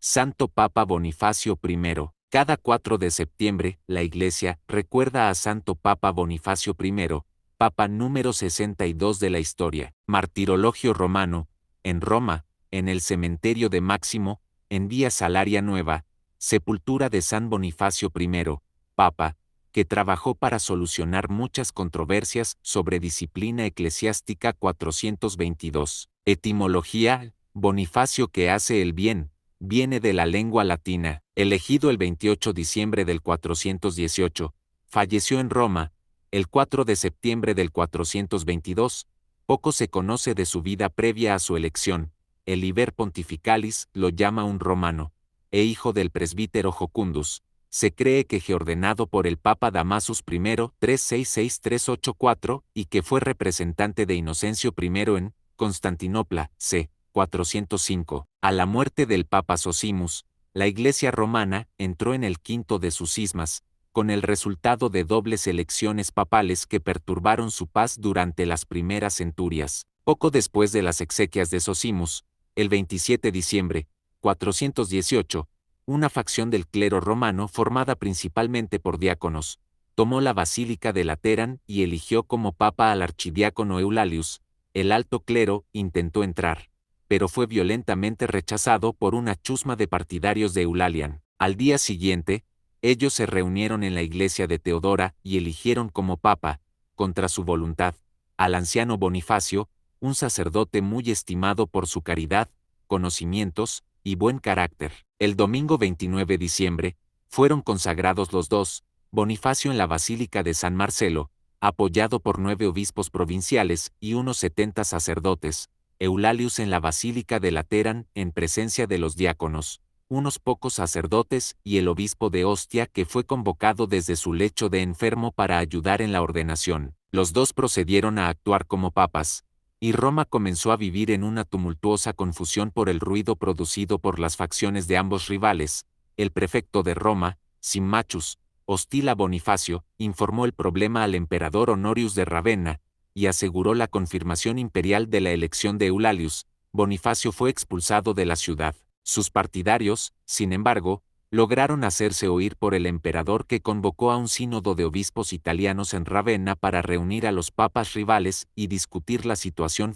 Santo Papa Bonifacio I. Cada 4 de septiembre, la Iglesia recuerda a Santo Papa Bonifacio I, Papa número 62 de la historia. Martirologio romano, en Roma, en el cementerio de Máximo, en Vía Salaria Nueva, sepultura de San Bonifacio I, Papa, que trabajó para solucionar muchas controversias sobre disciplina eclesiástica. 422. Etimología: Bonifacio, que hace el bien, viene de la lengua latina. Elegido el 28 de diciembre del 418, falleció en Roma, el 4 de septiembre del 422. Poco se conoce de su vida previa a su elección. El Liber Pontificalis lo llama un romano, e hijo del presbítero Jocundus. Se cree que fue ordenado por el Papa Damasus I 366-384 y que fue representante de Inocencio I en Constantinopla, c. 405. A la muerte del Papa Zosimus, la Iglesia romana entró en el quinto de sus cismas, con el resultado de dobles elecciones papales que perturbaron su paz durante las primeras centurias. Poco después de las exequias de Zosimus, el 27 de diciembre, 418, una facción del clero romano formada principalmente por diáconos, tomó la Basílica de Laterán y eligió como papa al archidiácono Eulalius. El alto clero intentó entrar, pero fue violentamente rechazado por una chusma de partidarios de Eulalian. Al día siguiente, ellos se reunieron en la iglesia de Teodora y eligieron como papa, contra su voluntad, al anciano Bonifacio, un sacerdote muy estimado por su caridad, conocimientos y buen carácter. El domingo 29 de diciembre, fueron consagrados los dos, Bonifacio en la Basílica de San Marcelo, apoyado por 9 obispos provinciales y unos 70 sacerdotes, Eulalius en la Basílica de Laterán en presencia de los diáconos, unos pocos sacerdotes y el obispo de Ostia, que fue convocado desde su lecho de enfermo para ayudar en la ordenación. Los dos procedieron a actuar como papas, y Roma comenzó a vivir en una tumultuosa confusión por el ruido producido por las facciones de ambos rivales. El prefecto de Roma, Symmachus, hostil a Bonifacio, informó el problema al emperador Honorius de Ravenna, y aseguró la confirmación imperial de la elección de Eulalius. Bonifacio fue expulsado de la ciudad. Sus partidarios, sin embargo, lograron hacerse oír por el emperador, que convocó a un sínodo de obispos italianos en Ravenna para reunir a los papas rivales y discutir la situación.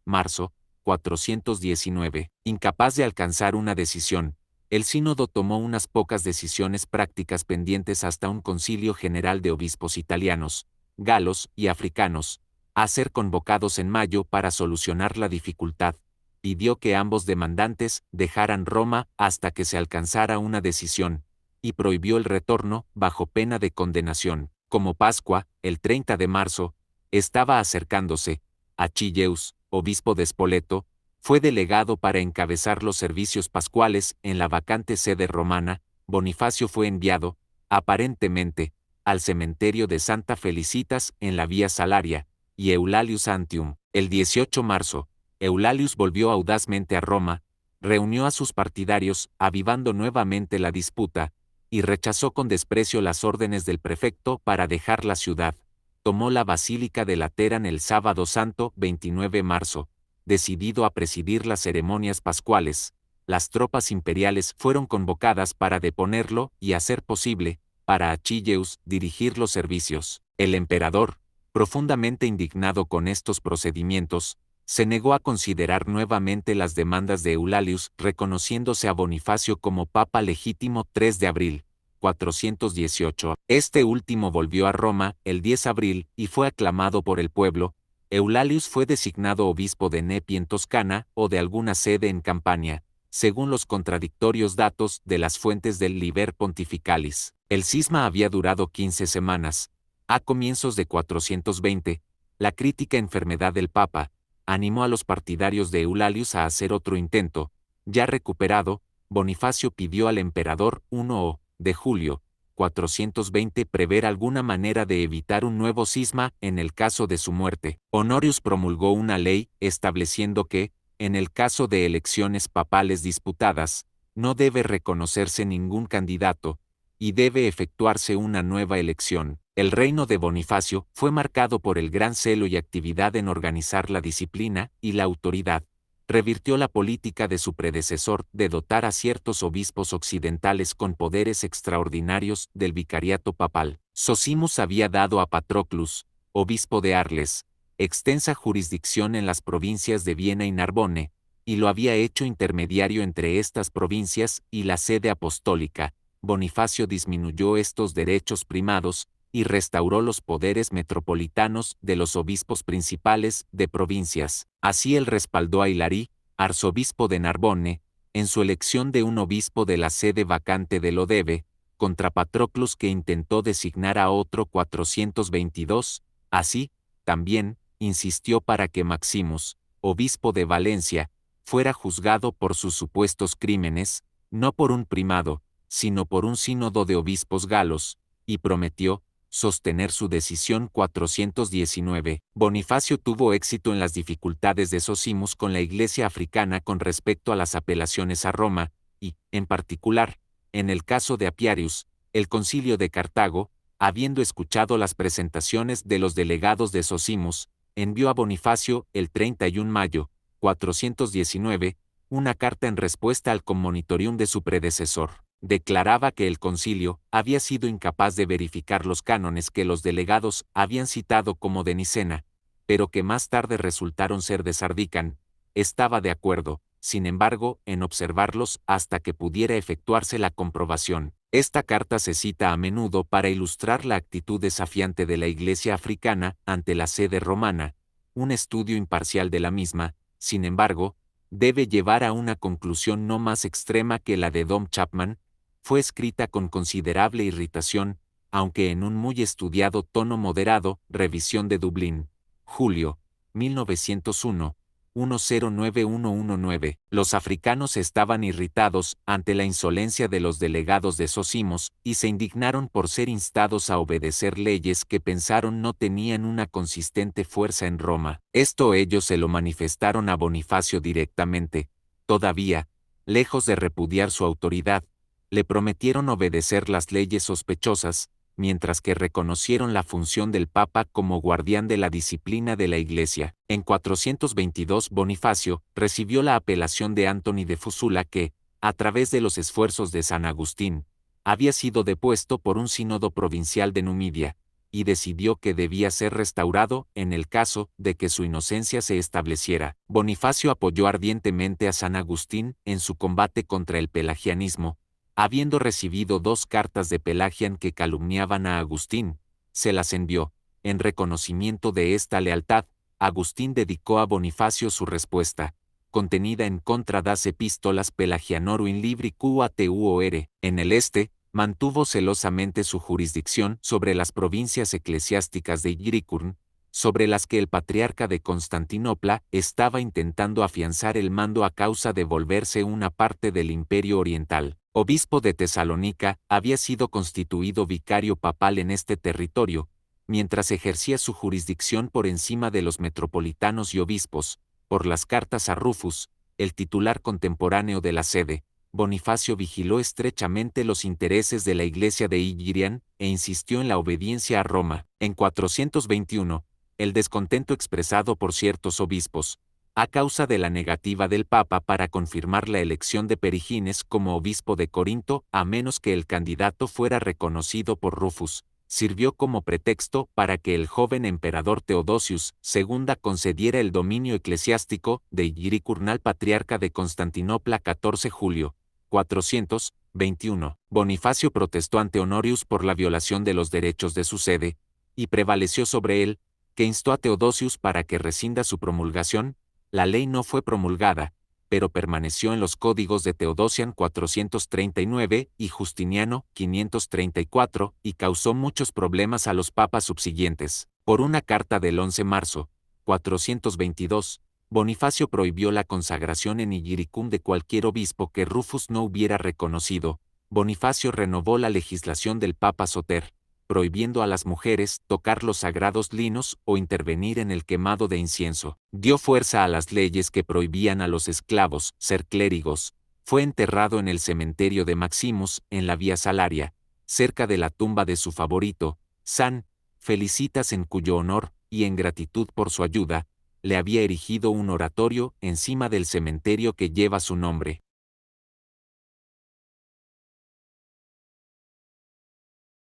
Marzo, 419. Incapaz de alcanzar una decisión, el sínodo tomó unas pocas decisiones prácticas pendientes hasta un concilio general de obispos italianos, galos y africanos, a ser convocados en mayo para solucionar la dificultad. Pidió que ambos demandantes dejaran Roma hasta que se alcanzara una decisión, y prohibió el retorno bajo pena de condenación. Como Pascua, el 30 de marzo, estaba acercándose, Achilleus, obispo de Spoleto, fue delegado para encabezar los servicios pascuales en la vacante sede romana. Bonifacio fue enviado, aparentemente, al cementerio de Santa Felicitas en la Vía Salaria, y Eulalius Antium. El 18 de marzo, Eulalius volvió audazmente a Roma, reunió a sus partidarios, avivando nuevamente la disputa, y rechazó con desprecio las órdenes del prefecto para dejar la ciudad. Tomó la Basílica de Laterán el sábado santo, 29 de marzo, decidido a presidir las ceremonias pascuales. Las tropas imperiales fueron convocadas para deponerlo y, a ser posible, para Achilleus dirigir los servicios. El emperador, profundamente indignado con estos procedimientos, se negó a considerar nuevamente las demandas de Eulalius, reconociéndose a Bonifacio como papa legítimo. 3 de abril, 418. Este último volvió a Roma el 10 de abril y fue aclamado por el pueblo. Eulalius fue designado obispo de Nepi en Toscana o de alguna sede en Campania, según los contradictorios datos de las fuentes del Liber Pontificalis. El cisma había durado 15 semanas. A comienzos de 420, la crítica enfermedad del Papa animó a los partidarios de Eulalius a hacer otro intento. Ya recuperado, Bonifacio pidió al emperador 1 de julio, 420 prever alguna manera de evitar un nuevo cisma en el caso de su muerte. Honorius promulgó una ley estableciendo que, en el caso de elecciones papales disputadas, no debe reconocerse ningún candidato, y debe efectuarse una nueva elección. El reino de Bonifacio fue marcado por el gran celo y actividad en organizar la disciplina y la autoridad. revirtió la política de su predecesor de dotar a ciertos obispos occidentales con poderes extraordinarios del vicariato papal. Zosimus había dado a Patroclus, obispo de Arles, extensa jurisdicción en las provincias de Viena y Narbonne, y lo había hecho intermediario entre estas provincias y la sede apostólica. Bonifacio disminuyó estos derechos primados y restauró los poderes metropolitanos de los obispos principales de provincias. Así él respaldó a Hilarí, arzobispo de Narbonne, en su elección de un obispo de la sede vacante de Lodeve, contra Patroclus que intentó designar a otro 422, así, también, insistió para que Maximus, obispo de Valencia, fuera juzgado por sus supuestos crímenes, no por un primado, sino por un sínodo de obispos galos, y prometió sostener su decisión 419. Bonifacio tuvo éxito en las dificultades de Zosimus con la Iglesia africana con respecto a las apelaciones a Roma, y, en particular, en el caso de Apiarius, el concilio de Cartago, habiendo escuchado las presentaciones de los delegados de Zosimus, envió a Bonifacio, el 31 mayo, 419, una carta en respuesta al commonitorium de su predecesor. Declaraba que el concilio había sido incapaz de verificar los cánones que los delegados habían citado como de Nicena, pero que más tarde resultaron ser de Sardícan. Estaba de acuerdo, sin embargo, en observarlos hasta que pudiera efectuarse la comprobación. Esta carta se cita a menudo para ilustrar la actitud desafiante de la Iglesia africana ante la sede romana. Un estudio imparcial de la misma, sin embargo, debe llevar a una conclusión no más extrema que la de Dom Chapman. Fue escrita con considerable irritación, aunque en un muy estudiado tono moderado. Revisión de Dublín. Julio, 1901, 109119. Los africanos estaban irritados ante la insolencia de los delegados de Zosimus y se indignaron por ser instados a obedecer leyes que pensaron no tenían una consistente fuerza en Roma. Esto ellos se lo manifestaron a Bonifacio directamente. Todavía, lejos de repudiar su autoridad, le prometieron obedecer las leyes sospechosas, mientras que reconocieron la función del Papa como guardián de la disciplina de la Iglesia. En 422 Bonifacio recibió la apelación de Antoni de Fusula que, a través de los esfuerzos de San Agustín, había sido depuesto por un sínodo provincial de Numidia, y decidió que debía ser restaurado en el caso de que su inocencia se estableciera. Bonifacio apoyó ardientemente a San Agustín en su combate contra el pelagianismo. Habiendo recibido 2 cartas de Pelagian que calumniaban a Agustín, se las envió. En reconocimiento de esta lealtad, Agustín dedicó a Bonifacio su respuesta, contenida en contra das epístolas Pelagianorum libri qua tuor. En el este, mantuvo celosamente su jurisdicción sobre las provincias eclesiásticas de Illyricum, sobre las que el patriarca de Constantinopla estaba intentando afianzar el mando a causa de volverse una parte del Imperio Oriental. Obispo de Tesalónica, había sido constituido vicario papal en este territorio, mientras ejercía su jurisdicción por encima de los metropolitanos y obispos. Por las cartas a Rufus, el titular contemporáneo de la sede, Bonifacio vigiló estrechamente los intereses de la Iglesia de Illyricum e insistió en la obediencia a Roma. En 421, el descontento expresado por ciertos obispos, a causa de la negativa del Papa para confirmar la elección de Perigines como obispo de Corinto a menos que el candidato fuera reconocido por Rufus, sirvió como pretexto para que el joven emperador Teodosius II concediera el dominio eclesiástico de Illyricum al patriarca de Constantinopla. 14 julio, 421. Bonifacio protestó ante Honorius por la violación de los derechos de su sede, y prevaleció sobre él, que instó a Teodosius para que rescinda su promulgación. La ley no fue promulgada, pero permaneció en los códigos de Teodosian 439 y Justiniano 534 y causó muchos problemas a los papas subsiguientes. Por una carta del 11 de marzo, 422, Bonifacio prohibió la consagración en Illyricum de cualquier obispo que Rufus no hubiera reconocido. Bonifacio renovó la legislación del Papa Soter, prohibiendo a las mujeres tocar los sagrados linos o intervenir en el quemado de incienso. Dio fuerza a las leyes que prohibían a los esclavos ser clérigos. Fue enterrado en el cementerio de Maximus, en la Vía Salaria, cerca de la tumba de su favorito, San Felicitas, en cuyo honor, y en gratitud por su ayuda, le había erigido un oratorio encima del cementerio que lleva su nombre.